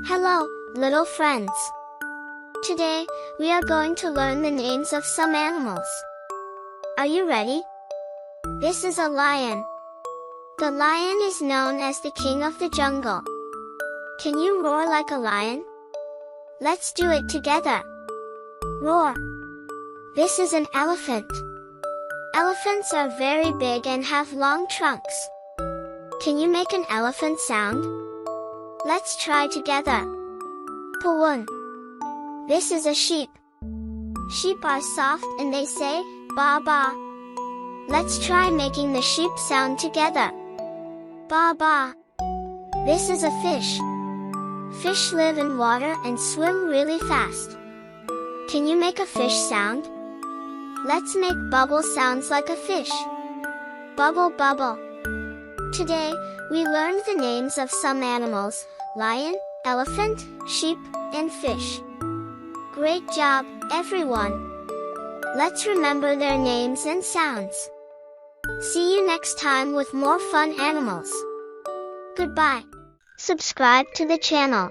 Hello, little friends. Today, we are going to learn the names of some animals. Are you ready? This is a lion. The lion is known as the king of the jungle. Can you roar like a lion? Let's do it together. Roar. This is an elephant. Elephants are very big and have long trunks. Can you make an elephant sound? Let's try together. Pawun. This is a sheep. Sheep are soft and they say, ba ba. Let's try making the sheep sound together. Ba ba. This is a fish. Fish live in water and swim really fast. Can you make a fish sound? Let's make bubble sounds like a fish. Bubble bubble. Today, we learned the names of some animals: lion, elephant, sheep, and fish. Great job, everyone! Let's remember their names and sounds. See you next time with more fun animals. Goodbye. Subscribe to the channel.